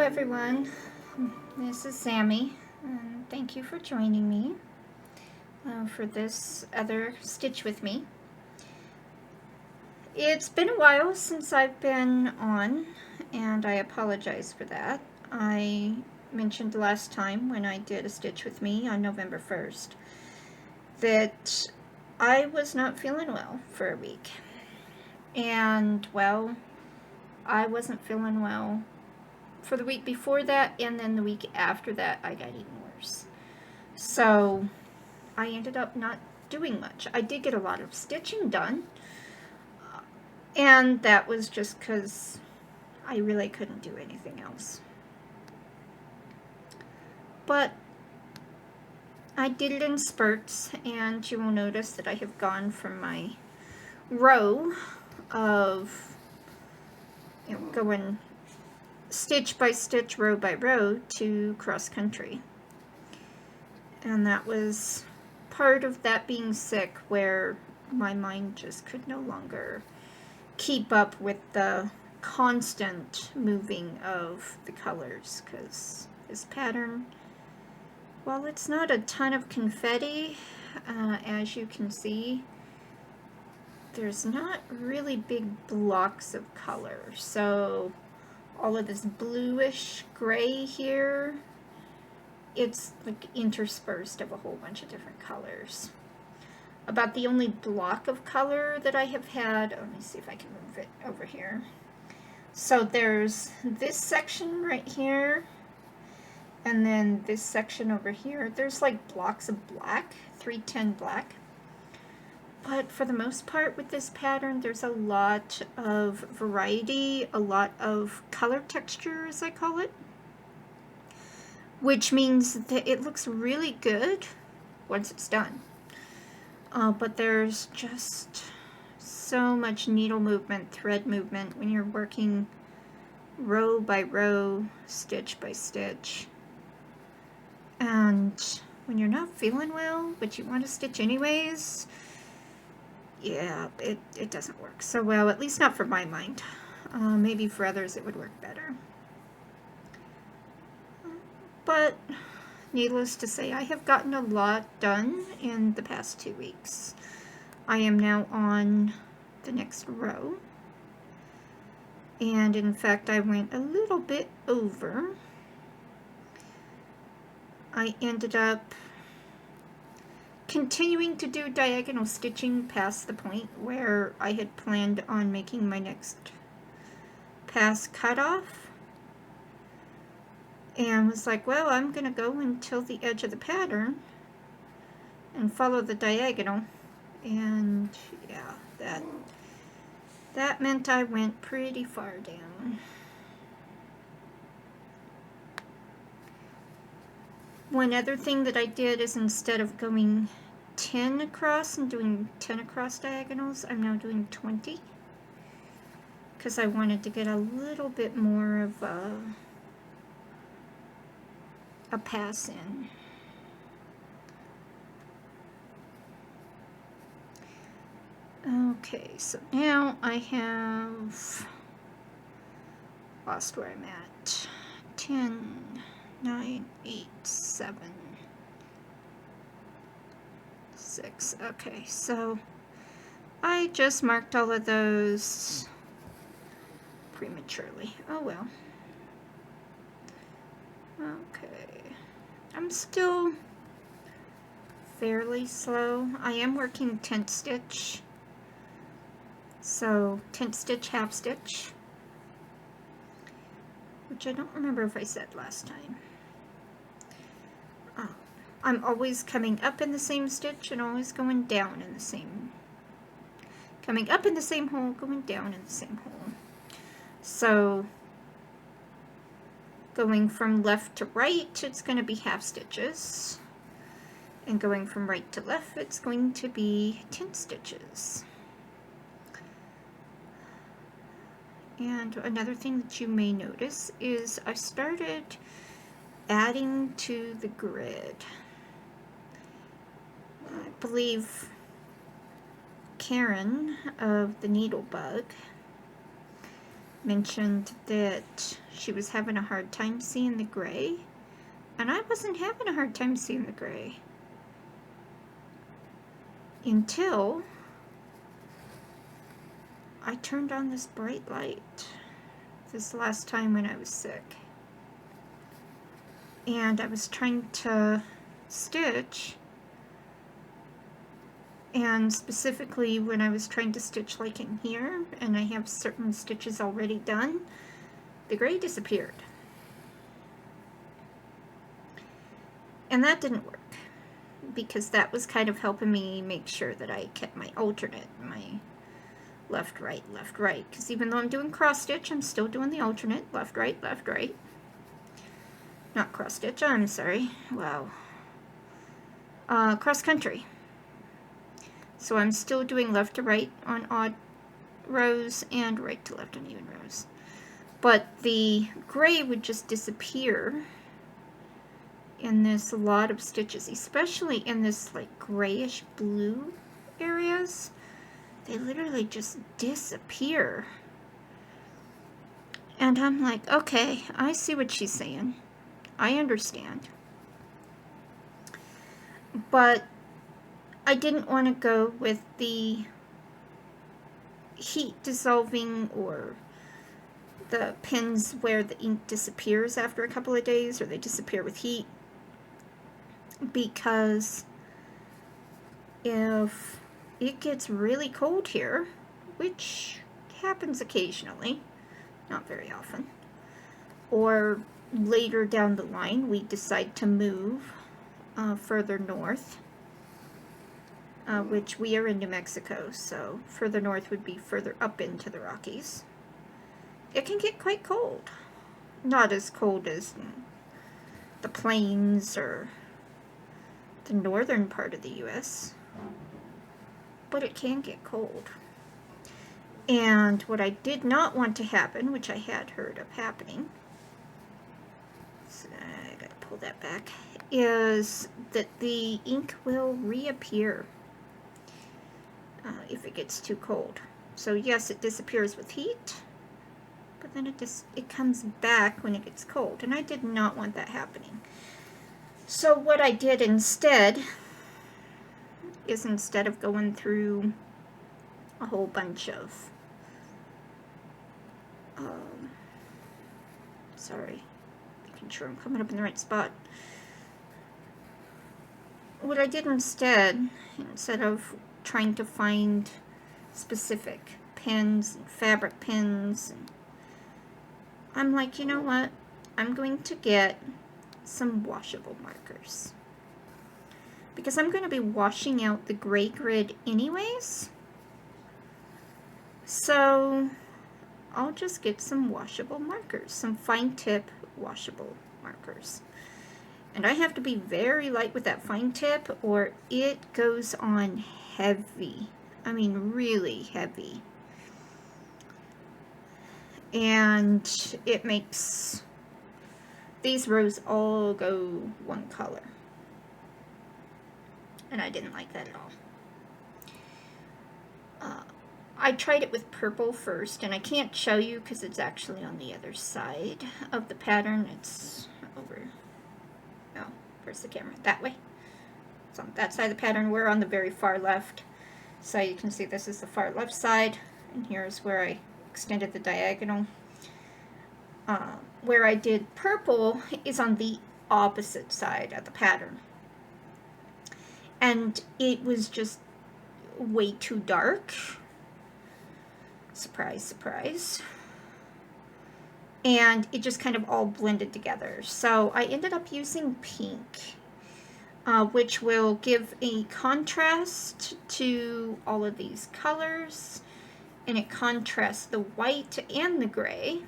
everyone, this is Sammy, and thank you for joining me for this other stitch with me. It's been a while since I've been on, and I apologize for that. I mentioned last time when I did a stitch with me on November 1st that I was not feeling well for a week. And, well, I wasn't feeling well for the week before that, and then the week after that I got even worse. So I ended up not doing much. I did get a lot of stitching done, and that was just because I really couldn't do anything else. But I did it in spurts, and you will notice that I have gone from my row of going stitch by stitch, row by row, to cross country. And that was part of that being sick, where my mind just could no longer keep up with the constant moving of the colors, because this pattern, while it's not a ton of confetti, as you can see, there's not really big blocks of color. So all of this bluish gray here, it's like interspersed of a whole bunch of different colors. About the only block of color that I have had, let me see if I can move it over here. So there's this section right here, and then this section over here. There's like blocks of black, 310 black. But for the most part with this pattern, there's a lot of variety, a lot of color texture, as I call it, which means that it looks really good once it's done. But there's just so much needle movement, thread movement when you're working row by row, stitch by stitch. And when you're not feeling well, but you want to stitch anyways, yeah, it doesn't work so well, at least not for my mind. Maybe for others it would work better. But needless to say, I have gotten a lot done in the past 2 weeks. I am now on the next row. And in fact, I went a little bit over. I ended up continuing to do diagonal stitching past the point where I had planned on making my next pass cutoff, and was like, well, I'm gonna go until the edge of the pattern and follow the diagonal. And yeah, that meant I went pretty far down. One other thing that I did is, instead of going 10 across and doing 10 across diagonals, I'm now doing 20, because I wanted to get a little bit more of a pass in. Okay, so now I have lost where I'm at. 10, 9, 8, 7, 6. Okay, so I just marked all of those prematurely. Oh well. Okay. I'm still fairly slow. I am working tent stitch. So, tent stitch, half stitch, which I don't remember if I said last time. I'm always coming up in the same stitch and always going down in the same, coming up in the same hole, going down in the same hole. So going from left to right, it's going to be half stitches, and going from right to left, it's going to be tent stitches. And another thing that you may notice is I started adding to the grid. I believe Karen of the Needlebug mentioned that she was having a hard time seeing the gray, and I wasn't having a hard time seeing the gray until I turned on this bright light this last time when I was sick, and I was trying to stitch, and specifically when I was trying to stitch like in here, and I have certain stitches already done, the gray disappeared. And that didn't work, because that was kind of helping me make sure that I kept my alternate, my left, right, because even though I'm doing cross stitch, I'm still doing the alternate, left, right, not cross stitch, I'm sorry, wow, cross country. So I'm still doing left to right on odd rows and right to left on even rows. But the gray would just disappear in this lot of stitches, especially in this like grayish blue areas. They literally just disappear. And I'm like, okay, I see what she's saying. I understand. But I didn't want to go with the heat dissolving or the pins where the ink disappears after a couple of days, or they disappear with heat, because if it gets really cold here, which happens occasionally, not very often, or later down the line we decide to move further north, which we are in New Mexico, so further north would be further up into the Rockies. It can get quite cold. Not as cold as the plains or the northern part of the U.S., but it can get cold. And what I did not want to happen, which I had heard of happening, so I gotta pull that back, is that the ink will reappear if it gets too cold. So yes, it disappears with heat, but then it comes back when it gets cold, and I did not want that happening. So what I did instead is, instead of going through a whole bunch of sorry, making sure I'm coming up in the right spot. What I did instead of trying to find specific pins and fabric pins, and I'm like, you know what? I'm going to get some washable markers, because I'm going to be washing out the gray grid anyways. So I'll just get some washable markers, some fine tip washable markers. And I have to be very light with that fine tip, or it goes on heavy. I mean, really heavy. And it makes these rows all go one color. And I didn't like that at all. I tried it with purple first, and I can't show you because it's actually on the other side of the pattern. It's over, no, where's the camera? That way. It's on that side of the pattern. We're on the very far left. So you can see this is the far left side, and here's where I extended the diagonal. Where I did purple is on the opposite side of the pattern. And it was just way too dark. Surprise, surprise. And it just kind of all blended together. So I ended up using pink, which will give a contrast to all of these colors, and it contrasts the white and the gray.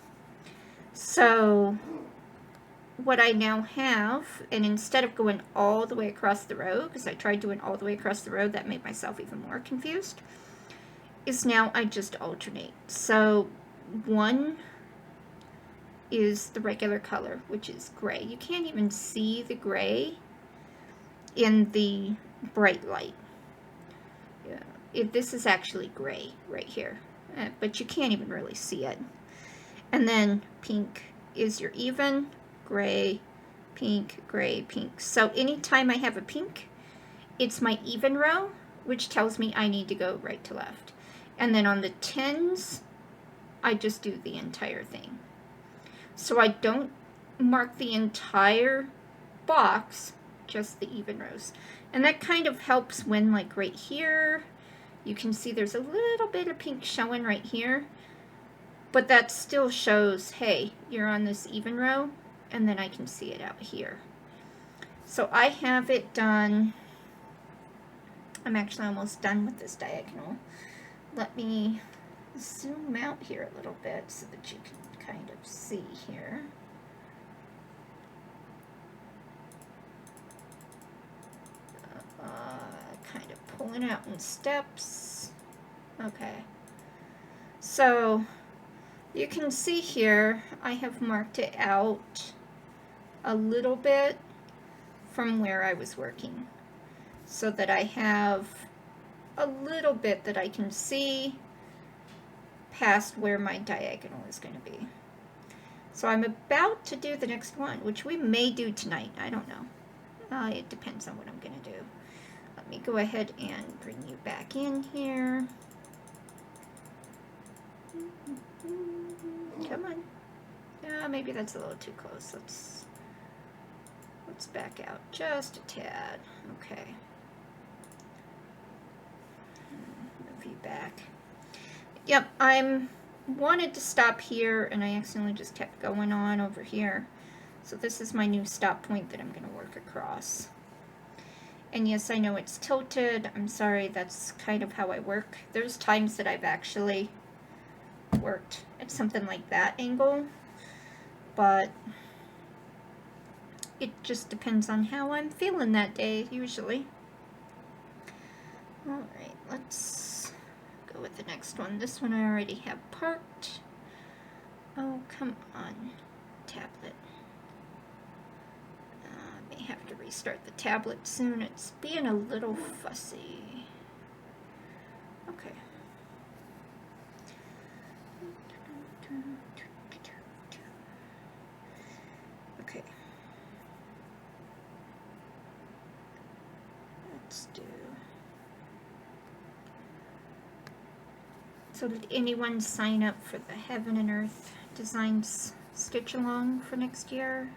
So what I now have, and instead of going all the way across the row, because I tried doing all the way across the row, that made myself even more confused, is now I just alternate. So one is the regular color, which is gray. You can't even see the gray in the bright light. This is actually gray right here, but you can't even really see it. And then pink is your even, gray, pink, gray, pink. So anytime I have a pink, it's my even row, which tells me I need to go right to left. And then on the 10s, I just do the entire thing. So I don't mark the entire box, just the even rows. And that kind of helps when, like right here, you can see there's a little bit of pink showing right here. But that still shows, hey, you're on this even row, and then I can see it out here. So I have it done. I'm actually almost done with this diagonal. Let me zoom out here a little bit so that you can kind of see here. Kind of pulling out in steps. Okay. So you can see here, I have marked it out a little bit from where I was working, so that I have a little bit that I can see past where my diagonal is going to be. So I'm about to do the next one, which we may do tonight. I don't know. It depends on what I'm going to do. Let me go ahead and bring you back in here. Come on. Yeah, maybe that's a little too close. Let's back out just a tad. Okay. Move you back. Yep, I'm wanted to stop here, and I accidentally just kept going on over here. So this is my new stop point that I'm going to work across. And yes, I know it's tilted. I'm sorry, that's kind of how I work. There's times that I've actually worked at something like that angle, but it just depends on how I'm feeling that day, usually. Alright, let's go with the next one. This one I already have parked. Oh, come on, tablet. I may have to restart the tablet soon. It's being a little fussy. Okay. Okay. Let's do. So did anyone sign up for the Heaven and Earth Designs Stitch Along for next year?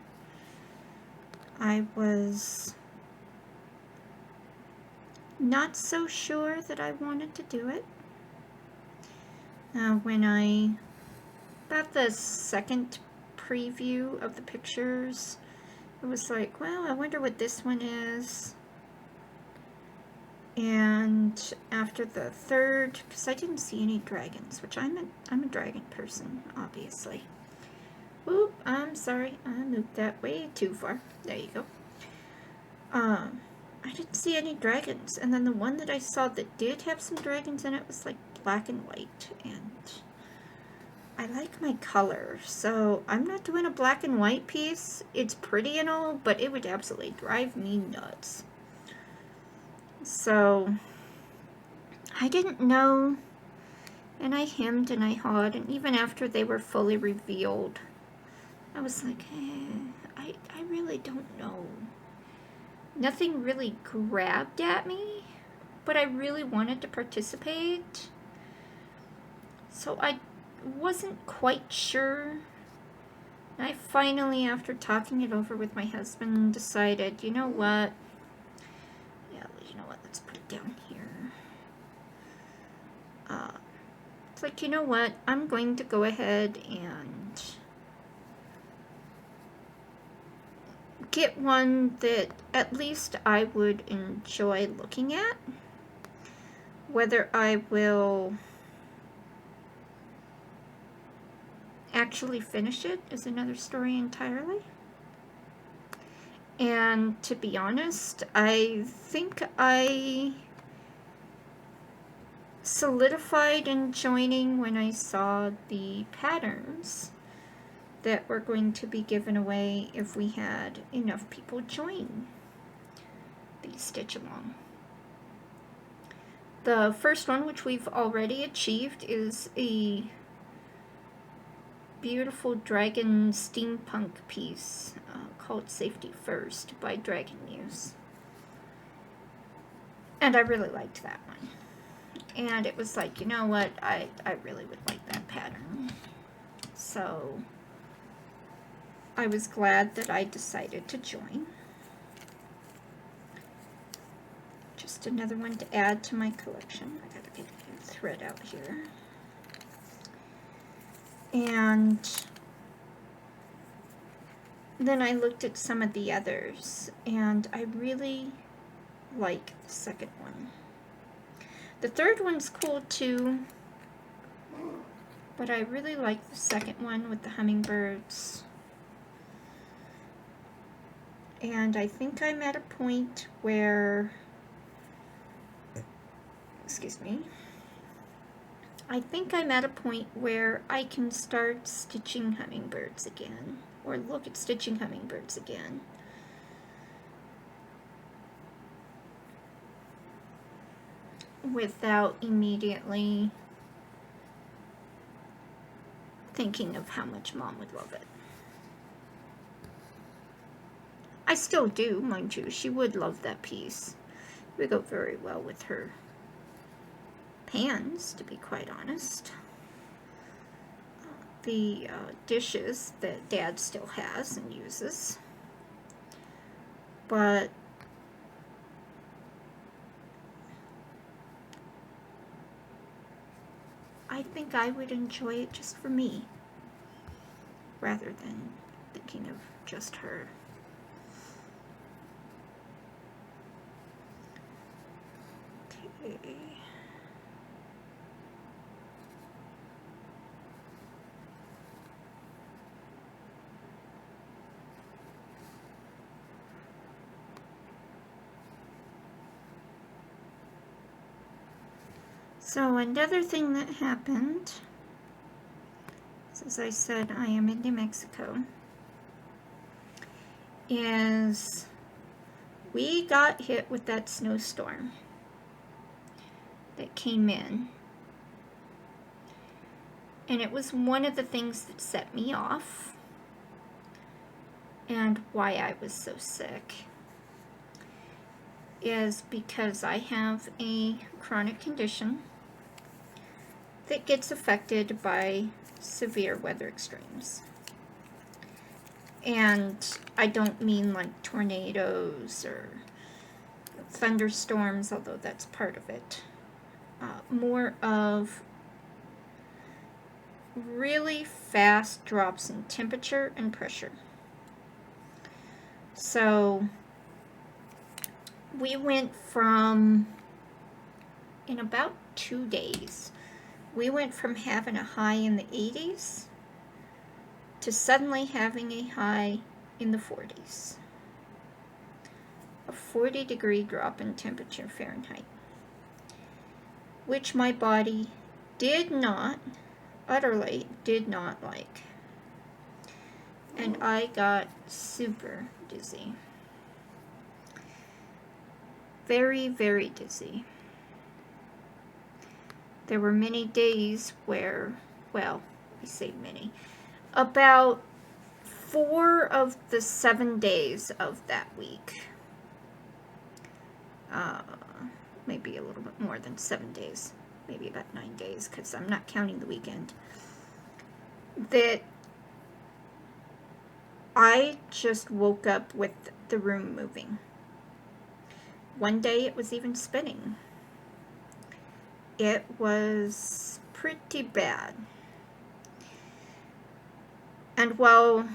I was not so sure that I wanted to do it. When I got the second preview of the pictures, it was like, well, I wonder what this one is. And after the third, because I didn't see any dragons, which I'm a dragon person, obviously. Oop, I'm sorry, I moved that way too far. There you go. I didn't see any dragons, and then the one that I saw that did have some dragons in it was like black and white, and I like my color, so I'm not doing a black and white piece. It's pretty and all, but it would absolutely drive me nuts. So I didn't know, and I hemmed and I hawed, and even after they were fully revealed, I was like, I really don't know. Nothing really grabbed at me, but I really wanted to participate. So I wasn't quite sure. I finally, after talking it over with my husband, decided, you know what? Yeah, you know what? Let's put it down here. It's like, you know what? I'm going to go ahead and get one that at least I would enjoy looking at. Whether I will actually finish it is another story entirely. And to be honest, I think I solidified in joining when I saw the patterns that were going to be given away if we had enough people join the Stitch Along. The first one, which we've already achieved, is a beautiful dragon steampunk piece called Safety First by Dragon Muse. And I really liked that one. And it was like, you know what, I really would like that pattern. So I was glad that I decided to join. Just another one to add to my collection. I gotta get a thread out here. And then I looked at some of the others, and I really like the second one. The third one's cool too, but I really like the second one with the hummingbirds. And I think I'm at a point where, excuse me, I think I'm at a point where I can start stitching hummingbirds again, or look at stitching hummingbirds again. Without immediately thinking of how much Mom would love it. I still do, mind you. She would love that piece. It would go very well with her pans, to be quite honest. The dishes that Dad still has and uses. But I think I would enjoy it just for me, rather than thinking of just her. Okay. So another thing that happened, as I said, I am in New Mexico, is we got hit with that snowstorm that came in. And it was one of the things that set me off and why I was so sick. Is because I have a chronic condition that gets affected by severe weather extremes. And I don't mean like tornadoes or thunderstorms, although that's part of it. More of really fast drops in temperature and pressure. So we went from, in about 2 days, we went from having a high in the 80s to suddenly having a high in the 40s. A 40-degree drop in temperature Fahrenheit, which my body did not, utterly did not like. And I got super dizzy. Very, very dizzy. There were many days where, well, I say many, about 4 of the 7 days of that week, maybe a little bit more than 7 days, maybe about 9 days, because I'm not counting the weekend, that I just woke up with the room moving. One day it was even spinning. It was pretty bad. And while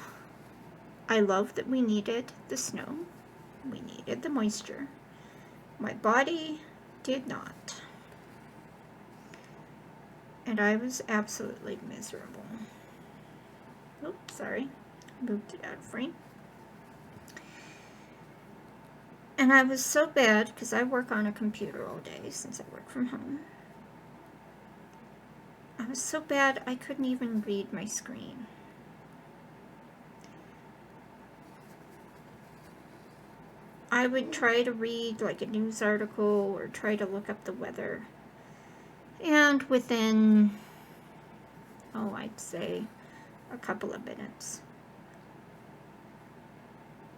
I love that we needed the snow, we needed the moisture, my body did not. And I was absolutely miserable. Oops, sorry. Moved it out of frame. And I was so bad because I work on a computer all day since I work from home. I was so bad I couldn't even read my screen. I would try to read like a news article or try to look up the weather. And within, I'd say a couple of minutes,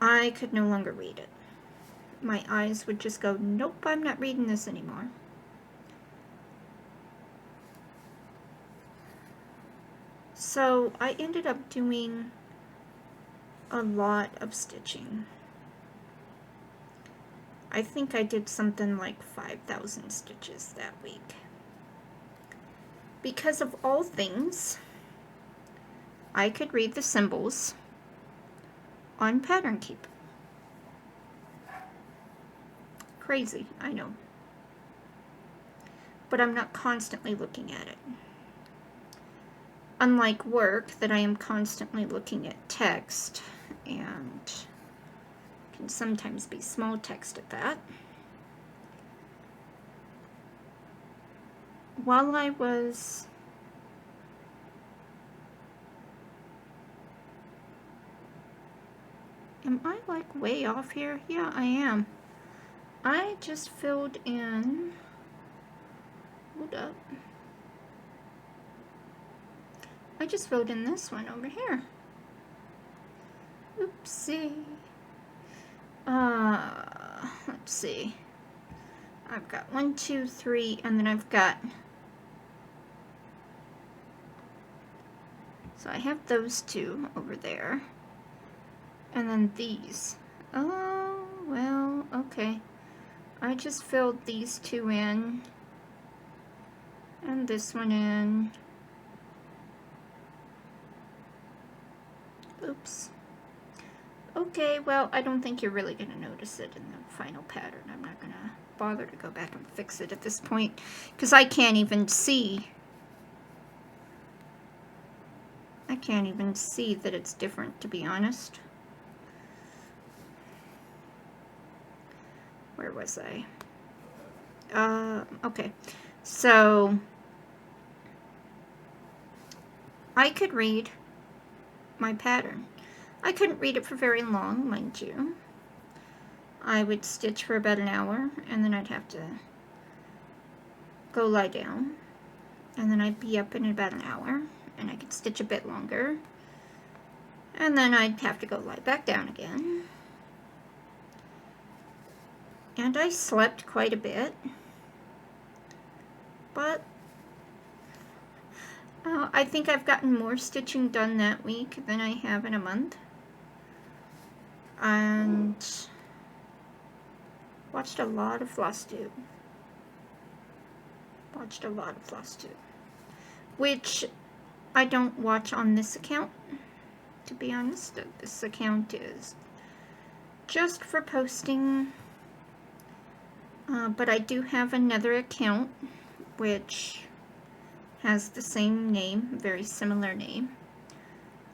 I could no longer read it. My eyes would just go, nope, I'm not reading this anymore. So I ended up doing a lot of stitching. I think I did something like 5,000 stitches that week. Because of all things, I could read the symbols on Pattern Keep. Crazy, I know. But I'm not constantly looking at it. Unlike work, that I am constantly looking at text, and can sometimes be small text at that. While I was am I like way off here? Yeah, I am. I just filled in, hold up, I just filled in this one over here. Oopsie. Let's see. I've got 1, 2, 3, and then I've got, so I have those two over there, and then these. Oh, well, okay. I just filled these two in, and this one in. Oops. Okay, well, I don't think you're really going to notice it in the final pattern. I'm not going to bother to go back and fix it at this point, because I can't even see. I can't even see that it's different, to be honest. Where was I? Okay. So, I could read my pattern. I couldn't read it for very long, mind you. I would stitch for about an hour, and then I'd have to go lie down, and then I'd be up in about an hour, and I could stitch a bit longer, and then I'd have to go lie back down again. And I slept quite a bit, but I think I've gotten more stitching done that week than I have in a month. And watched a lot of floss tube. Which I don't watch on this account, to be honest. This account is just for posting. But I do have another account which has the same name, very similar name,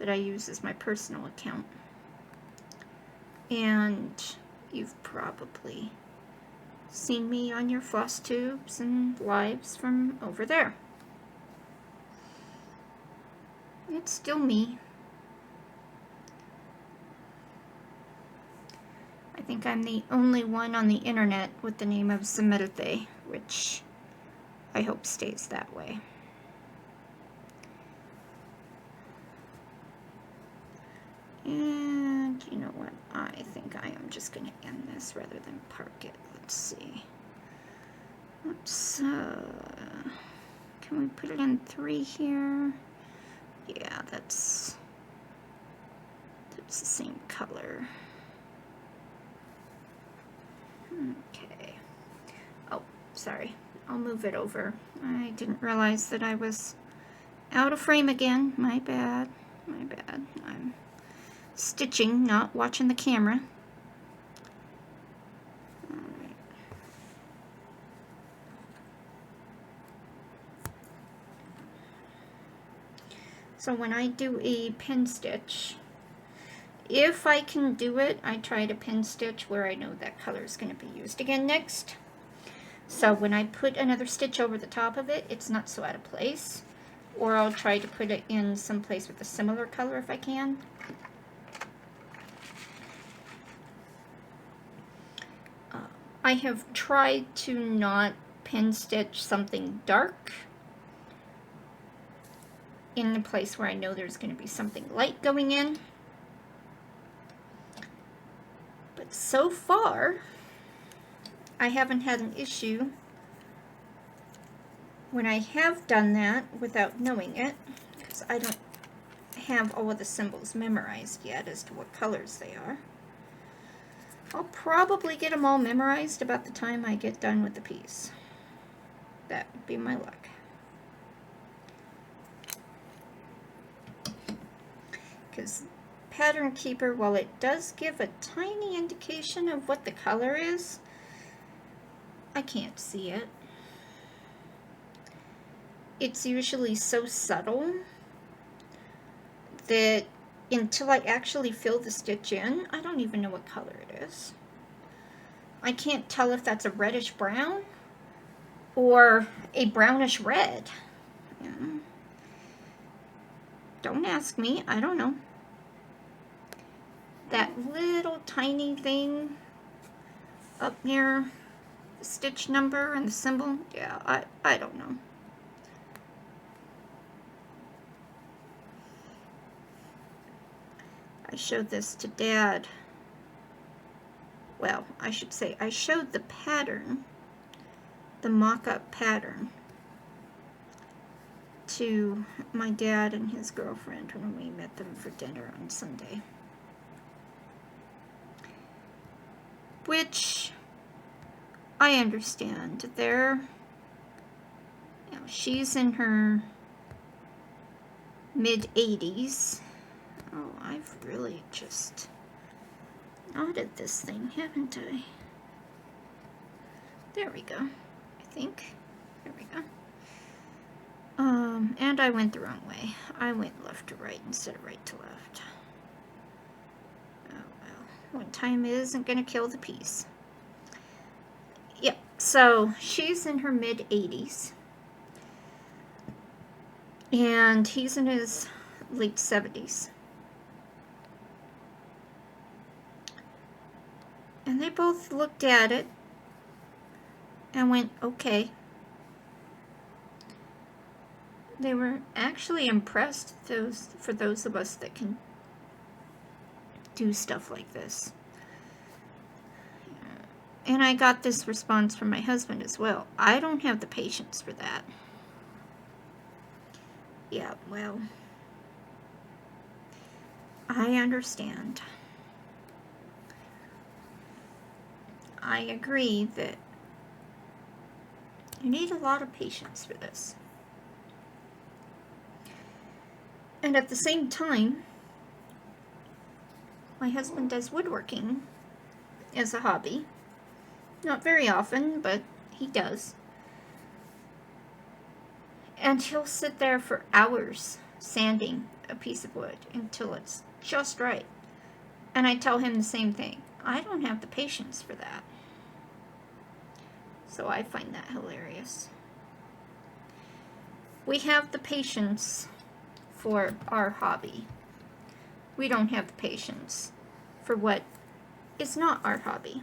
that I use as my personal account. And you've probably seen me on your floss tubes and lives from over there. It's still me. I think I'm the only one on the internet with the name of Zemerithe, which I hope stays that way. And you know what? I think I am just going to end this rather than park it. Let's see. Let's, can we put it in 3 here? Yeah, that's the same color. Okay. Oh, sorry. I'll move it over. I didn't realize that I was out of frame again. My bad. My bad. I'm stitching, not watching the camera. Alright. So when I do a pin stitch, if I can do it, I try to pin stitch where I know that color is going to be used again next. So when I put another stitch over the top of it, it's not so out of place. Or I'll try to put it in some place with a similar color if I can. I have tried to not pin stitch something dark in the place where I know there's going to be something light going in. But so far, I haven't had an issue when I have done that without knowing it, because I don't have all of the symbols memorized yet as to what colors they are. I'll probably get them all memorized about the time I get done with the piece. That would be my luck. Because Pattern Keeper, while it does give a tiny indication of what the color is, I can't see it. It's usually so subtle that until I actually fill the stitch in, I don't even know what color it is. I can't tell if that's a reddish brown or a brownish red. Yeah. Don't ask me, I don't know. That little tiny thing up near the stitch number and the symbol, yeah, I don't know. I showed this to Dad. Well, I should say I showed the pattern, the mock-up pattern, to my dad and his girlfriend when we met them for dinner on Sunday. Which I understand. She's in her mid-80s. Oh, I've really just knotted this thing, haven't I? There we go, I think. There we go. And I went the wrong way. I went left to right instead of right to left. Oh well, one time isn't gonna kill the piece. Yep, so she's in her mid-80s. And he's in his late 70s. And they both looked at it and went, okay. They were actually impressed, for those of us that can do stuff like this. And I got this response from my husband as well. I don't have the patience for that. Yeah, well, I understand. I agree that you need a lot of patience for this. And at the same time, my husband does woodworking as a hobby. Not very often, but he does. And he'll sit there for hours sanding a piece of wood until it's just right. And I tell him the same thing. I don't have the patience for that. So I find that hilarious. We have the patience for our hobby. We don't have the patience for what is not our hobby.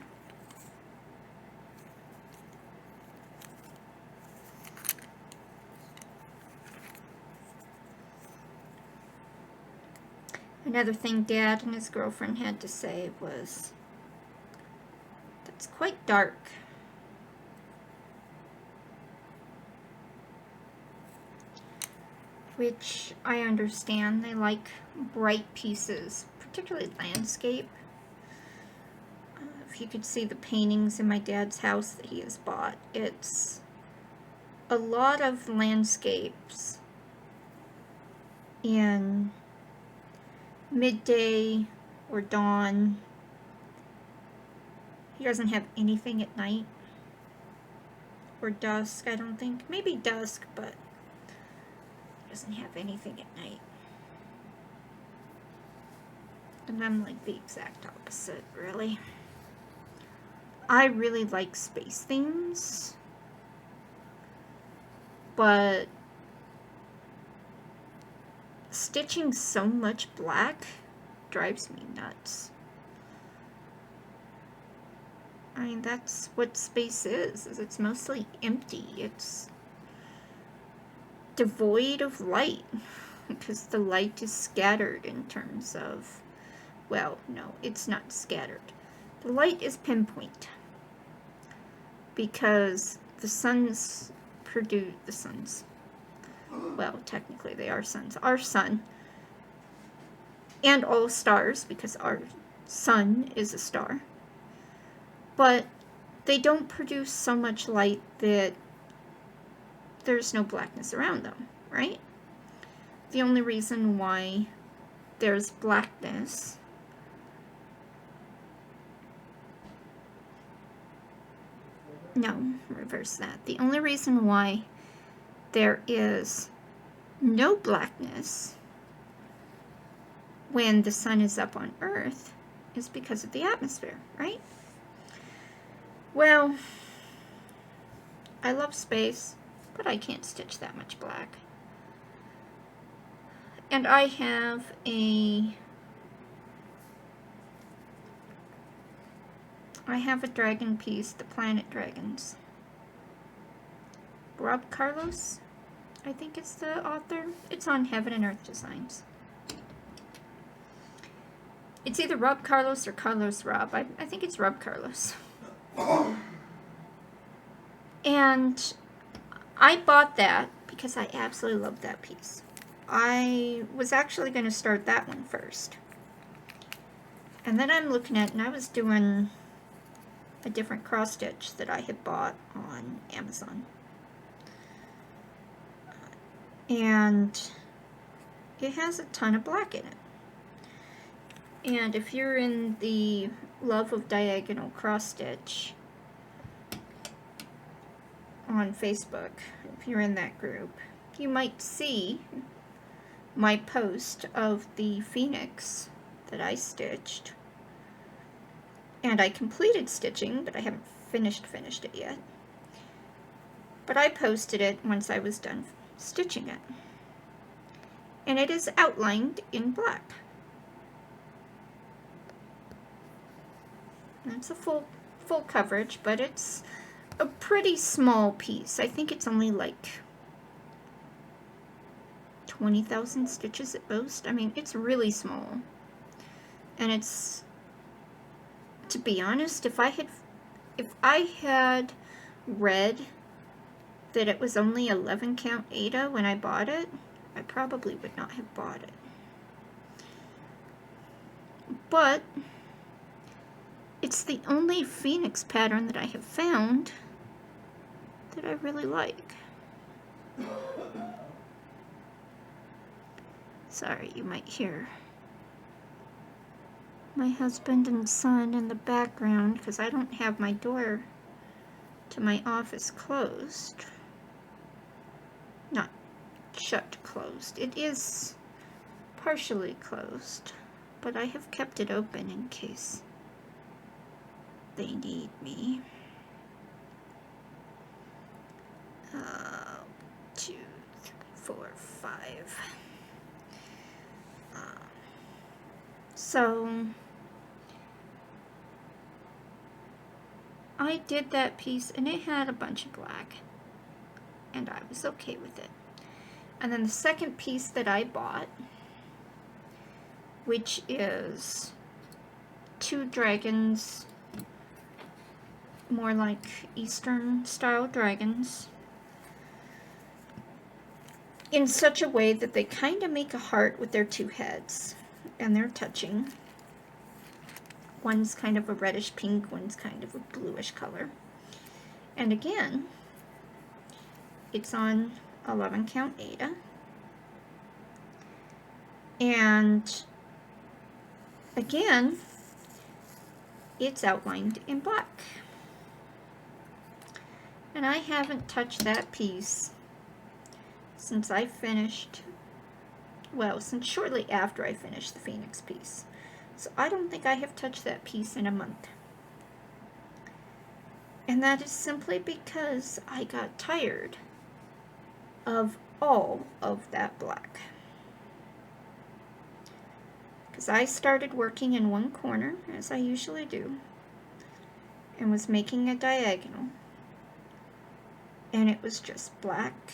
Another thing Dad and his girlfriend had to say was, that's quite dark. Which I understand. They like bright pieces, particularly landscape. If you could see the paintings in my dad's house that he has bought, it's a lot of landscapes in midday or dawn. He doesn't have anything at night or dusk, I don't think. Maybe dusk, but he doesn't have anything at night. And I'm like the exact opposite, really. I really like space themes, but stitching so much black drives me nuts. I mean, that's what space is it's mostly empty. It's devoid of light. because the light is scattered in terms of, well, no, it's not scattered. The light is pinpoint because the suns produce, well, technically they are suns. Our sun and all stars, because our sun is a star, but they don't produce so much light that there's no blackness around them, right? The only reason why there's blackness reverse that. The only reason why there is no blackness when the sun is up on Earth is because of the atmosphere, right? Well, I love space, but I can't stitch that much black. And I have a dragon piece, the Planet Dragons. Rob Carlos, I think is the author. It's on Heaven and Earth Designs. It's either Rob Carlos or Carlos Rob. I think it's Rob Carlos. And I bought that because I absolutely love that piece. I was actually going to start that one first. And then I'm looking at, and I was doing a different cross stitch that I had bought on Amazon. And it has a ton of black in it. And if you're in the Love of Diagonal Cross Stitch on Facebook, if you're in that group, you might see my post of the Phoenix that I stitched. And I completed stitching, but I haven't finished it yet. But I posted it once I was done stitching it. And it is outlined in black. It's a full coverage, but it's a pretty small piece. I think it's only like 20,000 stitches at most. I mean, it's really small. And it's, to be honest, if I had read that it was only 11 count Ada when I bought it, I probably would not have bought it. But it's the only Phoenix pattern that I have found that I really like. Sorry, you might hear my husband and son in the background because I don't have my door to my office closed. Not shut closed. It is partially closed, but I have kept it open in case they need me. 2, 3, 4, 5. So I did that piece and it had a bunch of black and I was okay with it. And then the second piece that I bought, which is 2 dragons, more like Eastern style dragons, in such a way that they kind of make a heart with their 2 heads and they're touching. One's kind of a reddish pink, one's kind of a bluish color. And again, it's on 11 count Ada. And again, it's outlined in black. And I haven't touched that piece since I finished, well, since shortly after I finished the Phoenix piece. So I don't think I have touched that piece in a month. And that is simply because I got tired of all of that black. Because I started working in one corner, as I usually do, and was making a diagonal. And it was just black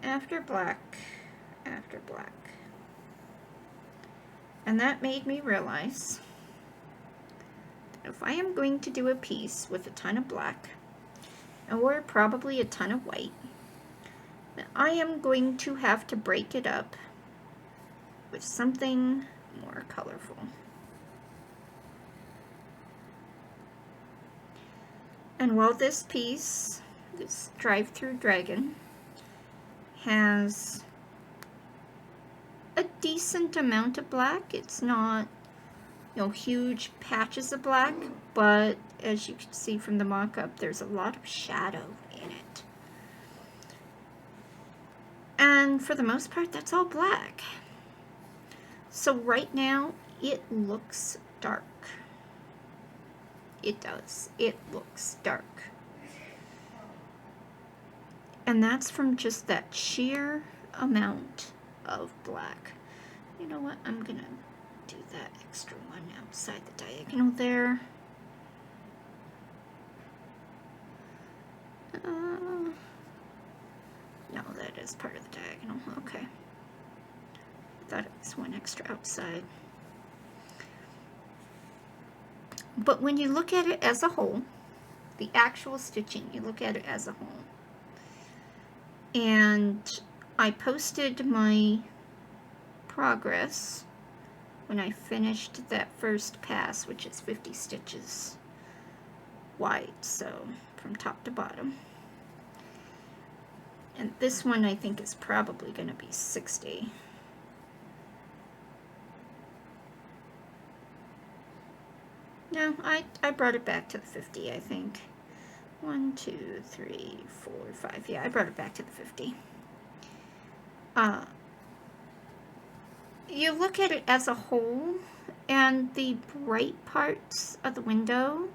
after black after black. And that made me realize that if I am going to do a piece with a ton of black, or probably a ton of white, then I am going to have to break it up with something more colorful. And while this piece, this drive-through dragon, has a decent amount of black, it's not, you know, huge patches of black, but as you can see from the mock-up, there's a lot of shadow in it. And for the most part, that's all black. So right now, it looks dark. It does. It looks dark. And that's from just that sheer amount of black. You know what? I'm gonna do that extra one outside the diagonal there. No, that is part of the diagonal. Okay. I thought it was one extra outside. But when you look at it as a whole, the actual stitching, you look at it as a whole. And I posted my progress when I finished that first pass, which is 50 stitches wide, so from top to bottom. And this one I think is probably going to be 60. No, I brought it back to the 50, I think. 1, 2, 3, 4, 5. Yeah, I brought it back to the 50. You look at it as a whole, and the bright parts of the window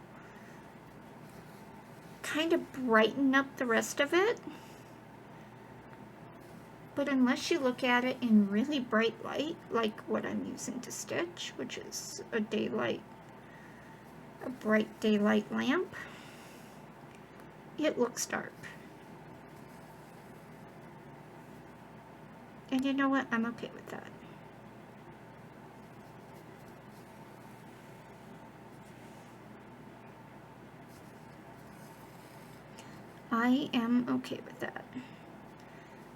kind of brighten up the rest of it. But unless you look at it in really bright light, like what I'm using to stitch, which is a bright daylight lamp, it looks dark. And you know what? I'm okay with that. I am okay with that.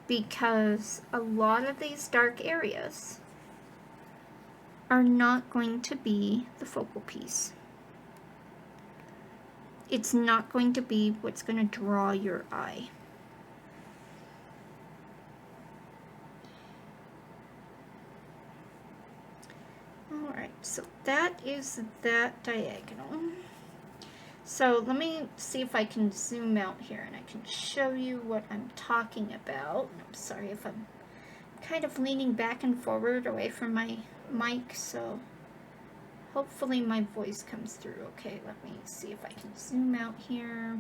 Because a lot of these dark areas are not going to be the focal piece. It's not going to be what's going to draw your eye. Alright, so that is that diagonal. So let me see if I can zoom out here and I can show you what I'm talking about. I'm sorry if I'm kind of leaning back and forward away from my mic, so hopefully my voice comes through okay. Let me see if I can zoom out here.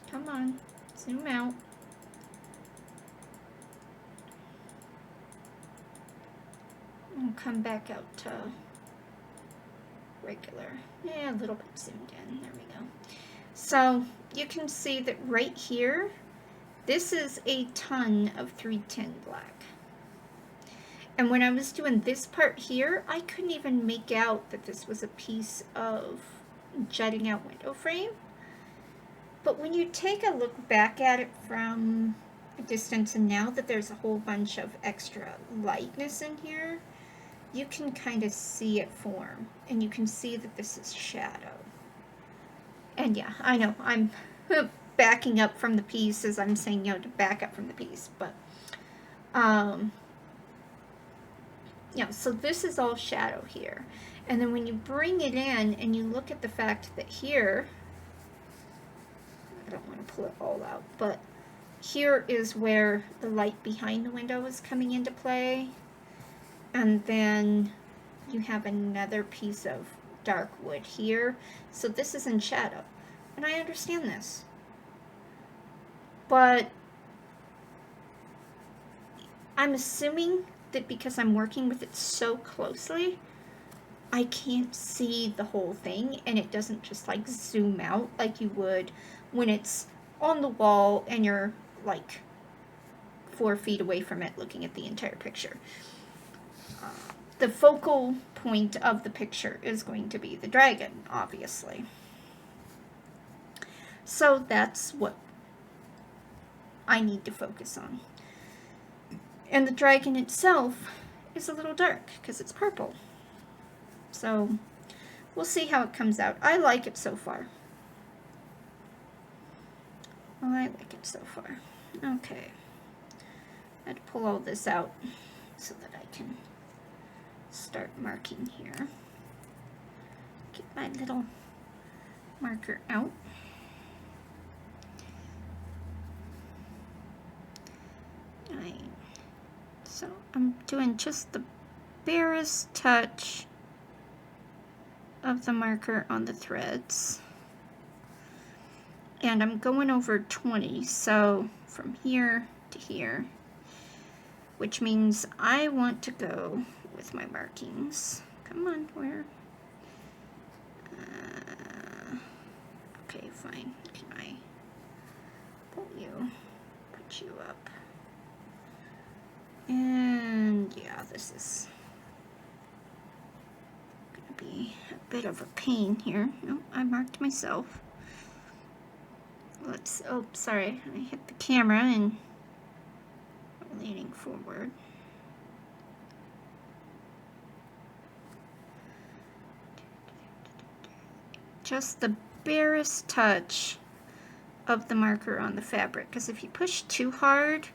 Come on, zoom out. And come back out to regular. Yeah, a little bit zoomed in. There we go. So you can see that right here, this is a ton of 310 black. And when I was doing this part here, I couldn't even make out that this was a piece of jutting out window frame. But when you take a look back at it from a distance, and now that there's a whole bunch of extra lightness in here, you can kind of see it form, and you can see that this is shadow. And yeah, I know, I'm backing up from the piece as I'm saying, you know, to back up from the piece, but, yeah, so this is all shadow here. And then when you bring it in, and you look at the fact that here, I don't want to pull it all out, but here is where the light behind the window is coming into play. And then you have another piece of dark wood here. So this is in shadow. And I understand this. But I'm assuming that because I'm working with it so closely, I can't see the whole thing, and it doesn't just like zoom out like you would when it's on the wall and you're like 4 feet away from it looking at the entire picture. The focal point of the picture is going to be the dragon, obviously. So that's what I need to focus on. And the dragon itself is a little dark because it's purple. So we'll see how it comes out. I like it so far. I like it so far. Okay. I had to pull all this out so that I can start marking here. Get my little marker out. So I'm doing just the barest touch of the marker on the threads. And I'm going over 20, so from here to here, which means I want to go with my markings. Come on, where? Okay, fine. Can I pull you, put you up? And yeah, this is gonna be a bit of a pain here. No, I marked myself. Let's, oh, sorry, I hit the camera and I'm leaning forward. Just the barest touch of the marker on the fabric, because if you push too hard,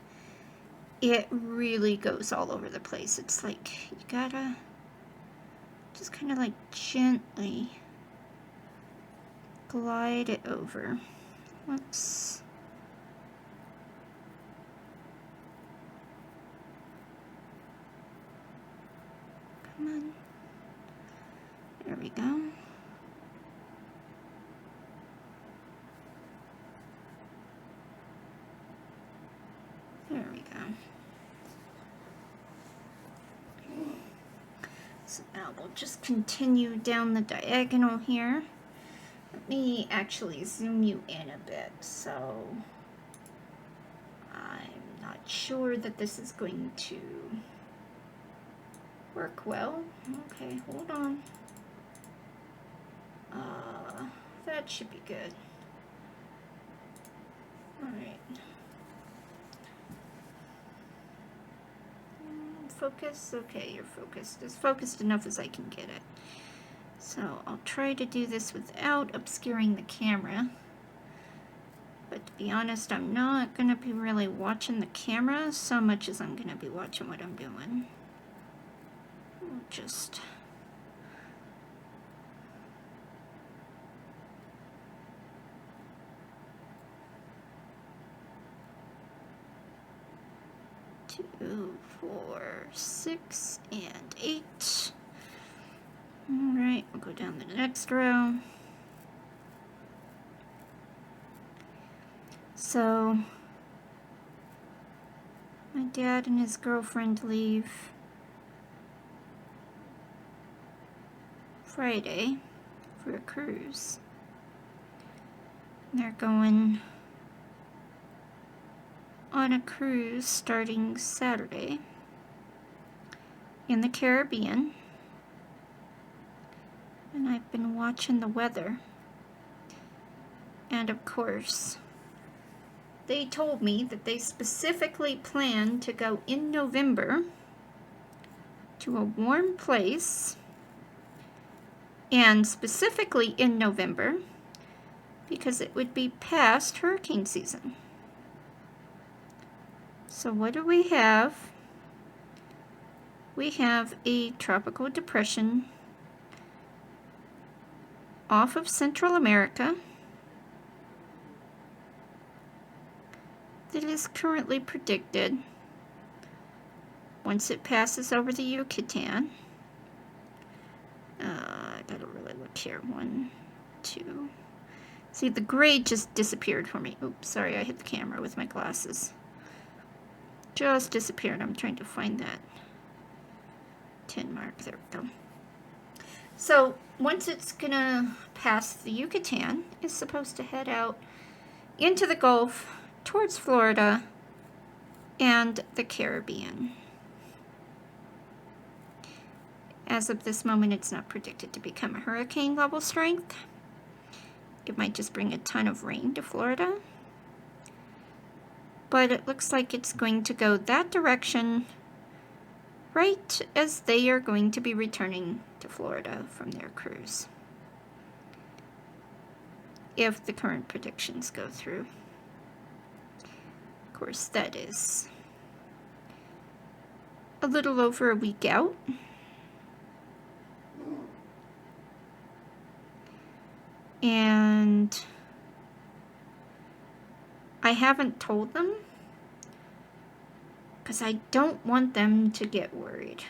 it really goes all over the place. It's like you gotta just kind of like gently glide it over. Let's come on. There we go. There we go. So now we'll just continue down the diagonal here. Let me actually zoom you in a bit, so I'm not sure that this is going to work well. Okay, hold on. That should be good. Alright. Focus? Okay, you're focused. As focused enough as I can get it. So I'll try to do this without obscuring the camera. But to be honest, I'm not going to be really watching the camera so much as I'm going to be watching what I'm doing. We'll just... Two, 4, 6, and 8. Alright, we'll go down the next row. So, my dad and his girlfriend leave Friday for a cruise. They're going on a cruise starting Saturday in the Caribbean. And I've been watching the weather. And of course, they told me that they specifically plan to go in November to a warm place, and specifically in November because it would be past hurricane season. So what do we have? We have a tropical depression off of Central America that is currently predicted, once it passes over the Yucatan, I gotta really look here, 1, 2, see the gray just disappeared for me. Oops, sorry, I hit the camera with my glasses. Just disappeared. I'm trying to find that 10 mark, there we go. So once it's gonna pass the Yucatan, it's supposed to head out into the Gulf towards Florida and the Caribbean. As of this moment, it's not predicted to become a hurricane level strength. It might just bring a ton of rain to Florida. But it looks like it's going to go that direction right as they are going to be returning to Florida from their cruise, if the current predictions go through. Of course, that is a little over a week out. And I haven't told them because I don't want them to get worried.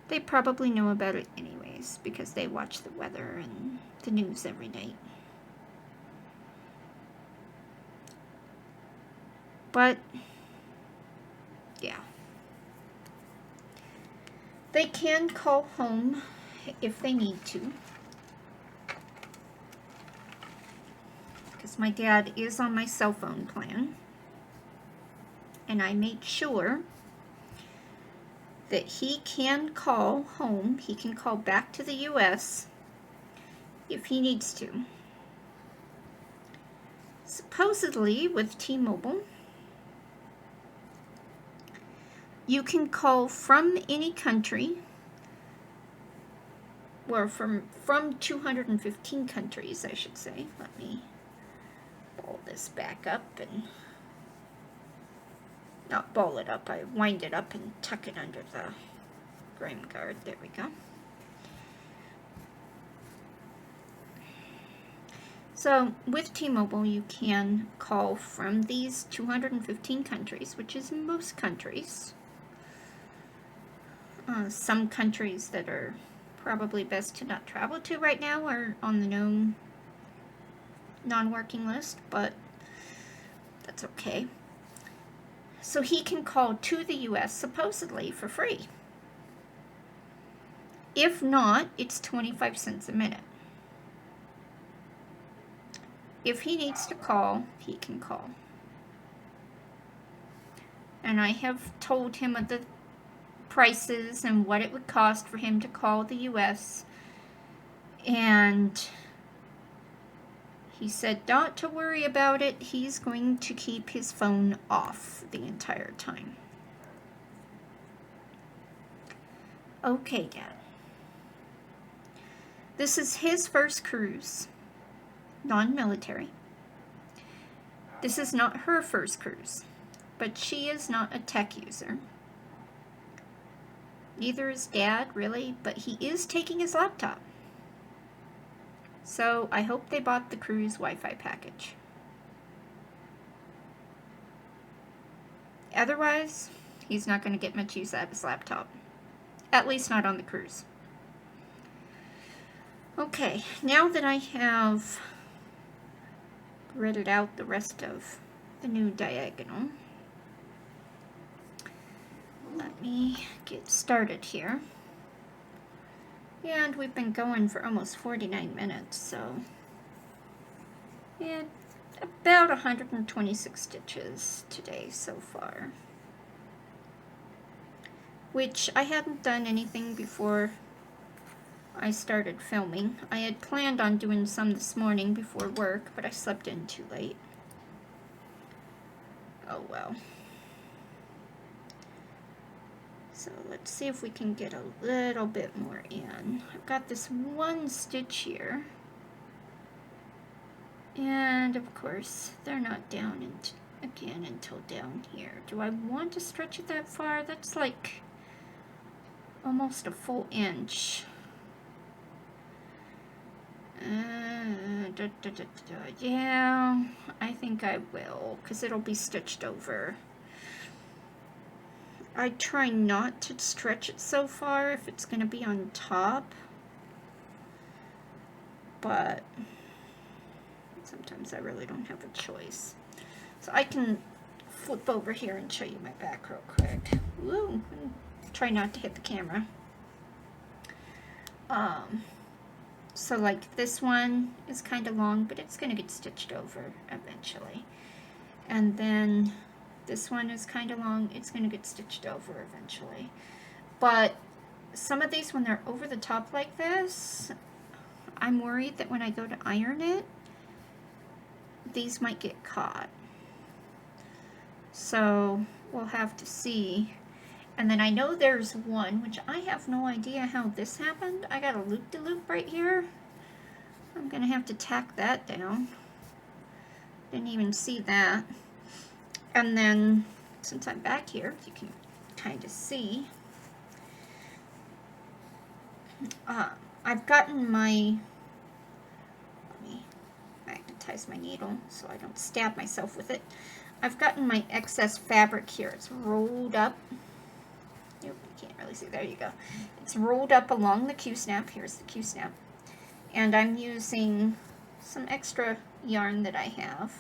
They probably know about it anyways because they watch the weather and the news every night. But, yeah. They can call home if they need to. Because my dad is on my cell phone plan. And I made sure that he can call home. He can call back to the US if he needs to. Supposedly, with T-Mobile, you can call from any country, or from 215 countries, I should say. Let me ball this back up and, not ball it up, I wind it up and tuck it under the grime guard. There we go. So with T-Mobile, you can call from these 215 countries, which is most countries. Some countries that are probably best to not travel to right now are on the known non-working list, but that's okay. So he can call to the US supposedly for free. If not, it's 25 cents a minute. If he needs to call, he can call. And I have told him of the prices and what it would cost for him to call the US, and he said not to worry about it. He's going to keep his phone off the entire time. Okay, Dad. This is his first cruise, non-military. This is not her first cruise, but she is not a tech user. Neither is Dad, really, but he is taking his laptop. So I hope they bought the cruise Wi-Fi package. Otherwise, he's not going to get much use out of his laptop. At least not on the cruise. Okay, now that I have gridded out the rest of the new diagonal, let me get started here. And we've been going for almost 49 minutes, so yeah, about 126 stitches today so far. Which I hadn't done anything before I started filming. I had planned on doing some this morning before work, but I slept in too late. Oh well. So let's see if we can get a little bit more in. I've got this one stitch here. And of course, they're not down again until down here. Do I want to stretch it that far? That's like almost a full inch. Yeah, I think I will, because it'll be stitched over. I try not to stretch it so far if it's going to be on top, but sometimes I really don't have a choice. So I can flip over here and show you my back real quick. Woo! Try not to hit the camera. So like this one is kind of long, but it's going to get stitched over eventually. And then this one is kind of long. It's going to get stitched over eventually. But some of these, when they're over the top like this, I'm worried that when I go to iron it, these might get caught. So we'll have to see. And then I know there's one, which I have no idea how this happened. I got a loop-de-loop right here. I'm going to have to tack that down. Didn't even see that. And then, since I'm back here, you can kind of see. I've gotten my, let me magnetize my needle so I don't stab myself with it. I've gotten my excess fabric here. It's rolled up. Nope, you can't really see. There you go. It's rolled up along the Q-snap. Here's the Q-snap. And I'm using some extra yarn that I have.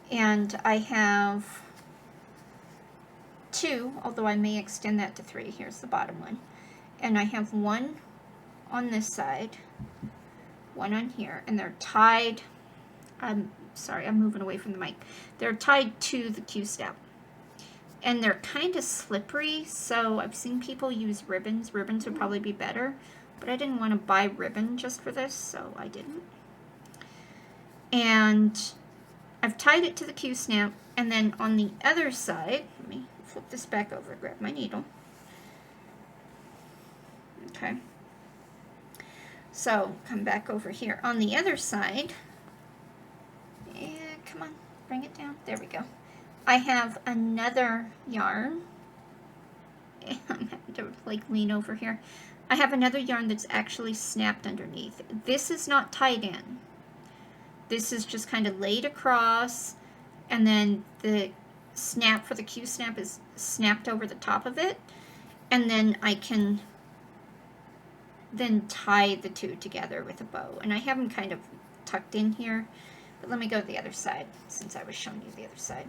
And I have 2, although I may extend that to 3. Here's the bottom one. And I have 1 on this side, 1 on here, and they're tied. I'm sorry, I'm moving away from the mic. They're tied to the Q-snap. And they're kind of slippery, so I've seen people use ribbons. Ribbons would probably be better, but I didn't want to buy ribbon just for this, so I didn't. And I've tied it to the Q-snap, and then on the other side, let me flip this back over, grab my needle. Okay. So, come back over here. On the other side, come on, bring it down. There we go. I have another yarn. I'm having to like lean over here. I have another yarn that's actually snapped underneath. This is not tied in. This is just kind of laid across, and then the snap for the Q-snap is snapped over the top of it, and then I can then tie the two together with a bow. And I have them kind of tucked in here, but let me go to the other side since I was showing you the other side.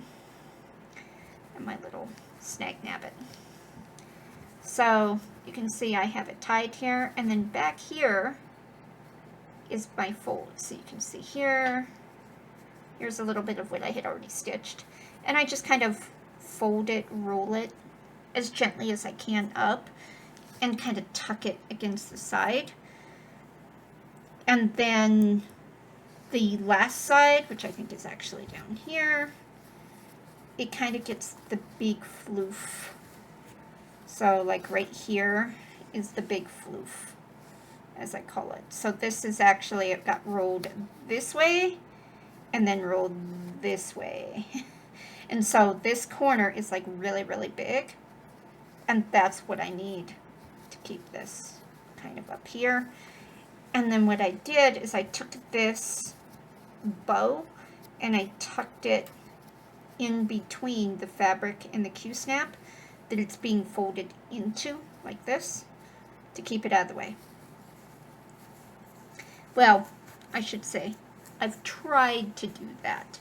And my little snag nabbit. So you can see I have it tied here, and then back here is my fold. So you can see here, here's a little bit of what I had already stitched, and I just kind of fold it, roll it as gently as I can up, and kind of tuck it against the side. And then the last side, which I think is actually down here, it kind of gets the big floof. So like right here is the big floof, as I call it. So this is actually, it got rolled this way and then rolled this way. And so this corner is like really, really big. And that's what I need to keep this kind of up here. And then what I did is I took this bow and I tucked it in between the fabric and the Q-snap that it's being folded into, like this, to keep it out of the way. Well, I should say, I've tried to do that.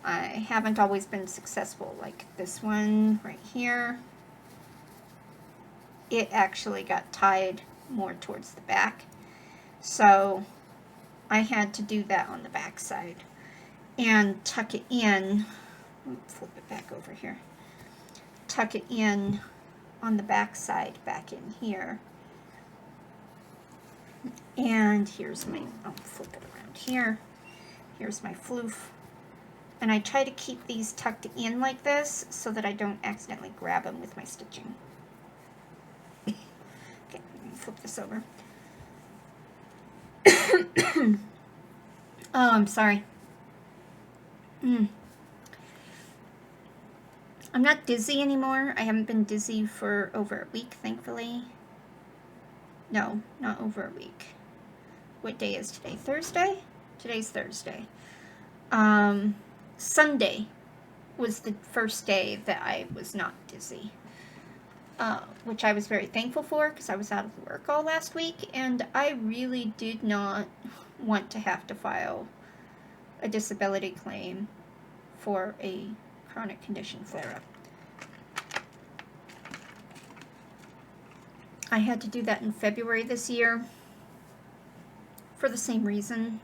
I haven't always been successful, like this one right here. It actually got tied more towards the back, so I had to do that on the back side and tuck it in. Flip it back over here. Tuck it in on the back side, back in here. And here's my, I'll flip it around here. Here's my floof. And I try to keep these tucked in like this so that I don't accidentally grab them with my stitching. Okay, let me flip this over. Oh, I'm sorry. I'm not dizzy anymore. I haven't been dizzy for over a week, thankfully. No, not over a week. What day is today? Thursday? Today's Thursday. Sunday was the first day that I was not dizzy. Which I was very thankful for because I was out of work all last week, and I really did not want to have to file a disability claim for a chronic condition flare-up. I had to do that in February this year for the same reason.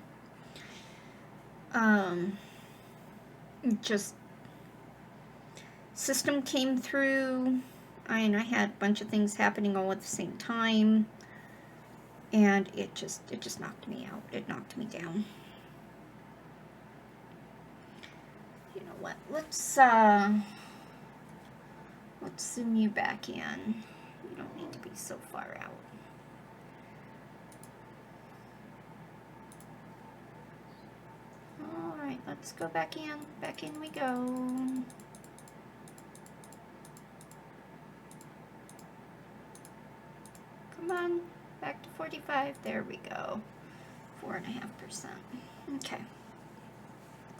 just system came through, and I had a bunch of things happening all at the same time, and it just knocked me out. It knocked me down. You know what? Let's zoom you back in. You don't need to be so far out. All right, let's go back in. Back in we go. Come on, back to 45. There we go. 4.5%. Okay.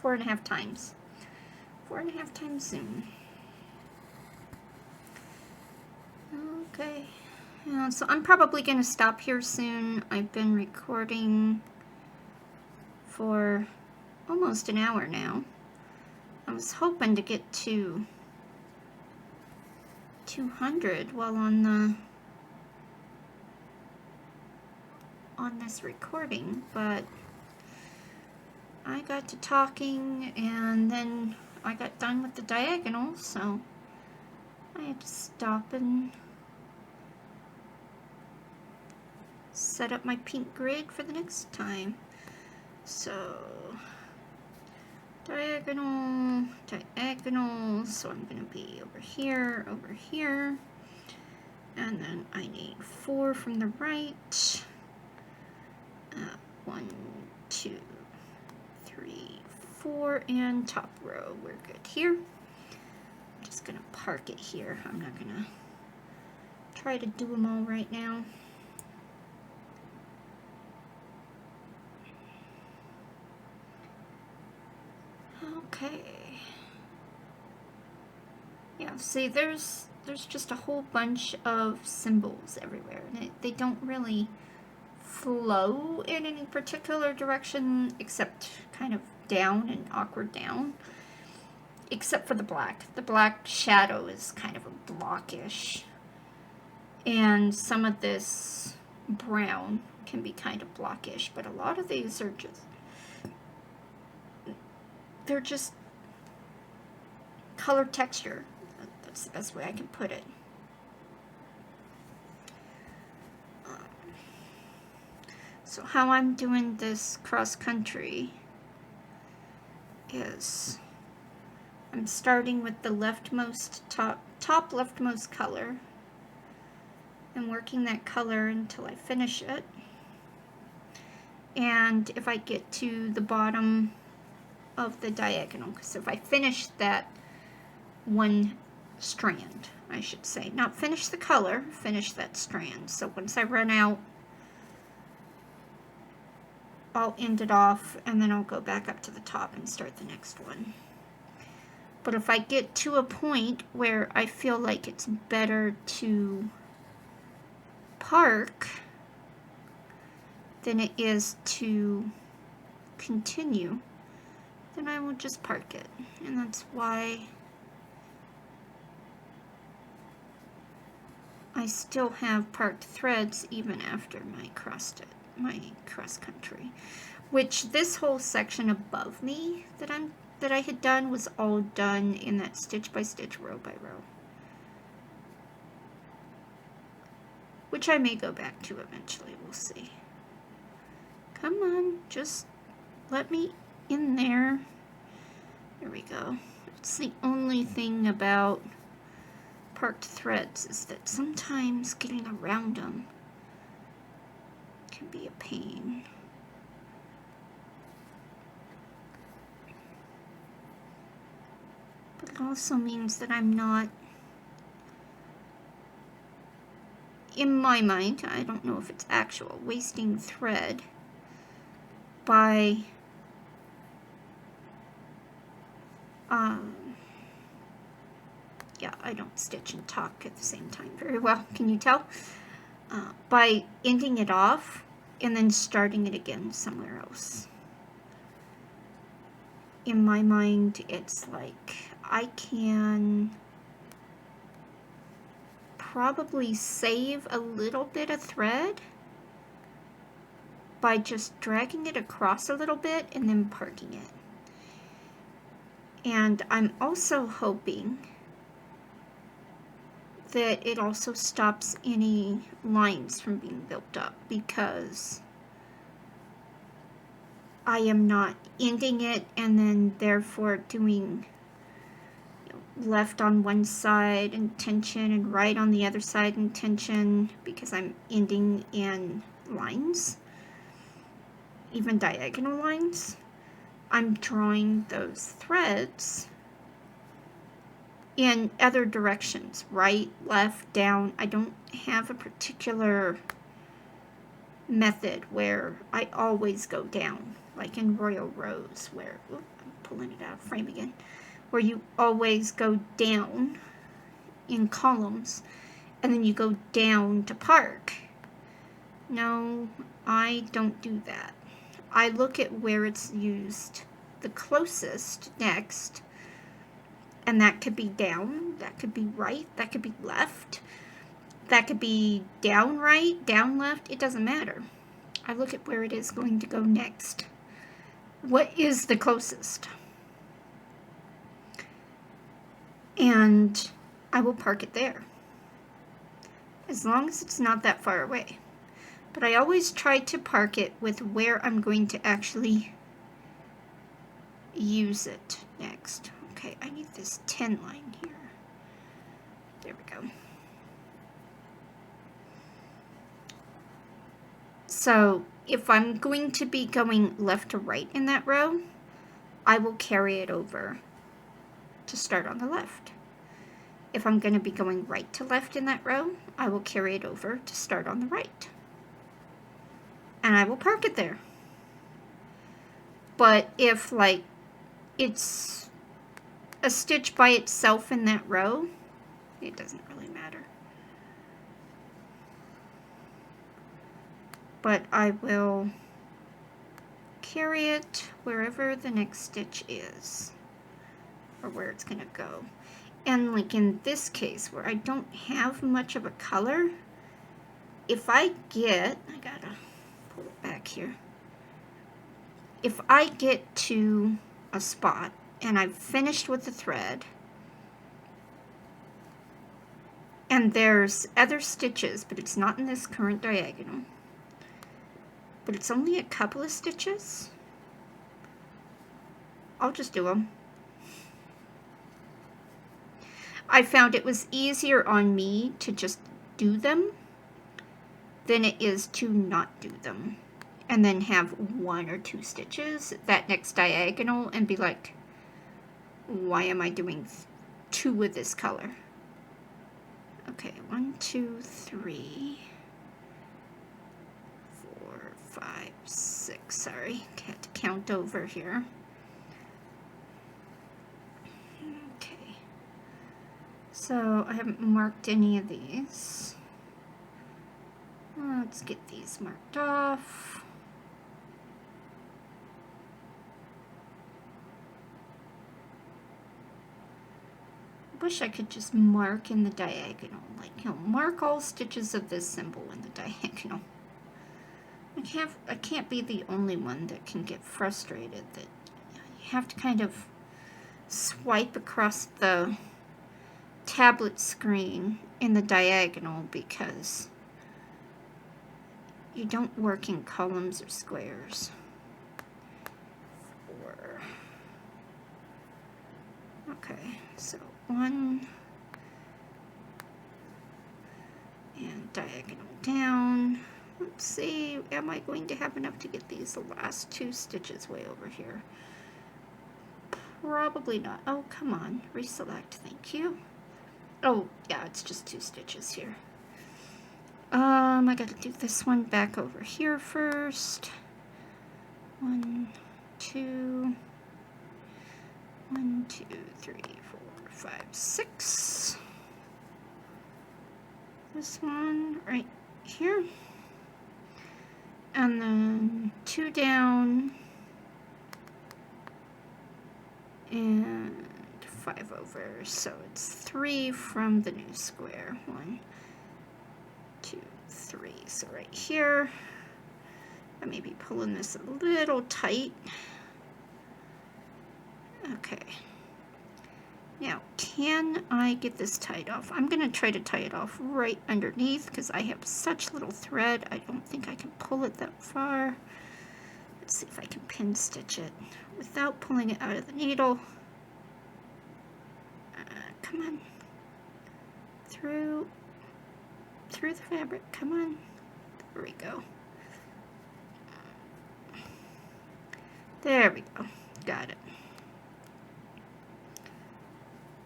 4.5 times. 4.5 times zoom. Okay. So I'm probably going to stop here soon. I've been recording for almost an hour now. I was hoping to get to 200 while on this recording, but I got to talking and then I got done with the diagonal, so I had to stop and set up my pink grid for the next time. So diagonal, so I'm going to be over here, and then I need 4 from the right. 1, 2, 3, 4, and top row. We're good here. I'm just going to park it here. I'm not going to try to do them all right now. Okay. Yeah, see, there's just a whole bunch of symbols everywhere, and they don't really flow in any particular direction except kind of down and awkward down, except for the black. The black shadow is kind of a blockish, and some of this brown can be kind of blockish, but a lot of these are they're just color texture. That's the best way I can put it. So how I'm doing this cross country is I'm starting with the leftmost top leftmost color and working that color until I finish it. And if I get to the bottom of the diagonal, because if I finish that one strand, I should say, not finish the color, finish that strand. So once I run out, I'll end it off, and then I'll go back up to the top and start the next one. But if I get to a point where I feel like it's better to park than it is to continue, then I will just park it. And that's why I still have parked threads even after my cross country, which this whole section above me that I had done was all done in that stitch by stitch, row by row, which I may go back to eventually. We'll see. Come on, just let me in there. There we go. It's the only thing about parked threads is that sometimes getting around them can be a pain. But it also means that I'm not, in my mind, I don't know if it's actual, wasting thread by yeah, I don't stitch and talk at the same time very well, can you tell? By ending it off and then starting it again somewhere else. In my mind, it's like I can probably save a little bit of thread by just dragging it across a little bit and then parking it. And I'm also hoping that it also stops any lines from being built up, because I am not ending it and then therefore doing left on one side and tension and right on the other side and tension, because I'm ending in lines, even diagonal lines. I'm drawing those threads in other directions, right, left, down. I don't have a particular method where I always go down, like in Royal Rose, where, I'm pulling it out of frame again, where you always go down in columns and then you go down to park. No, I don't do that. I look at where it's used the closest next, and that could be down, that could be right, that could be left, that could be down right, down left, it doesn't matter. I look at where it is going to go next. What is the closest? And I will park it there, as long as it's not that far away. But I always try to park it with where I'm going to actually use it next. Okay, I need this 10 line here. There we go. So if I'm going to be going left to right in that row, I will carry it over to start on the left. If I'm going to be going right to left in that row, I will carry it over to start on the right. And I will park it there. But if, like, it's a stitch by itself in that row, it doesn't really matter. But I will carry it wherever the next stitch is, or where it's going to go. And like in this case, where I don't have much of a color, if I gotta pull it back here. If I get to a spot and I've finished with the thread, and there's other stitches, but it's not in this current diagonal, but it's only a couple of stitches, I'll just do them. I found it was easier on me to just do them than it is to not do them and then have 1 or 2 stitches that next diagonal and be like, why am I doing 2 with this color? Okay, 1, 2, 3, 4, 5, 6, sorry, had to count over here. Okay, so I haven't marked any of these. Let's get these marked off. I wish I could just mark in the diagonal, like, mark all stitches of this symbol in the diagonal. I can't be the only one that can get frustrated that you have to kind of swipe across the tablet screen in the diagonal because you don't work in columns or squares. Okay, so 1 and diagonal down. Let's see, am I going to have enough to get these last 2 stitches way over here? Probably not. Oh, come on, reselect, thank you. Oh, yeah, it's just 2 stitches here. I gotta do this one back over here first. 1, 2, 1, 2, 3, 4, 5, 6. This one right here. And then 2 down. And 5 over. So it's 3 from the new square. 1, 2, 3. So right here. I may be pulling this a little tight. Okay. Now, can I get this tied off? I'm going to try to tie it off right underneath because I have such little thread. I don't think I can pull it that far. Let's see if I can pin stitch it without pulling it out of the needle. Come on. Through the fabric. Come on. There we go. There we go. Got it.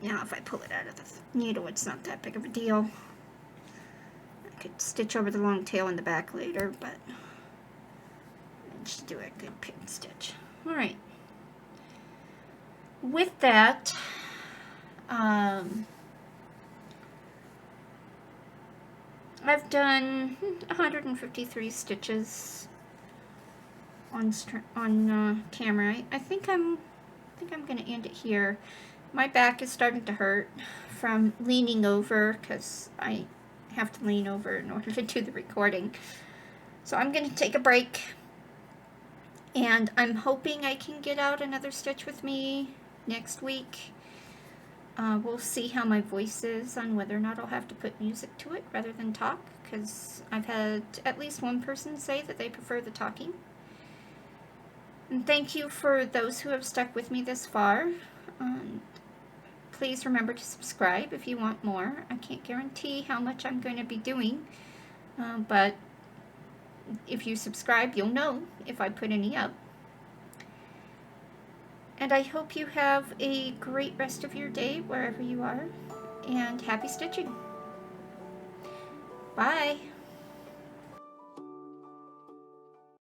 Now if I pull it out of the needle, it's not that big of a deal. I could stitch over the long tail in the back later, but I just do a good pin stitch. Alright. With that, I've done 153 stitches on camera. I think I'm gonna end it here. My back is starting to hurt from leaning over because I have to lean over in order to do the recording. So I'm gonna take a break, and I'm hoping I can get out another stitch with me next week. We'll see how my voice is on whether or not I'll have to put music to it rather than talk, because I've had at least one person say that they prefer the talking. And thank you for those who have stuck with me this far. Please remember to subscribe if you want more. I can't guarantee how much I'm going to be doing, but if you subscribe, you'll know if I put any up. And I hope you have a great rest of your day wherever you are, and happy stitching. Bye!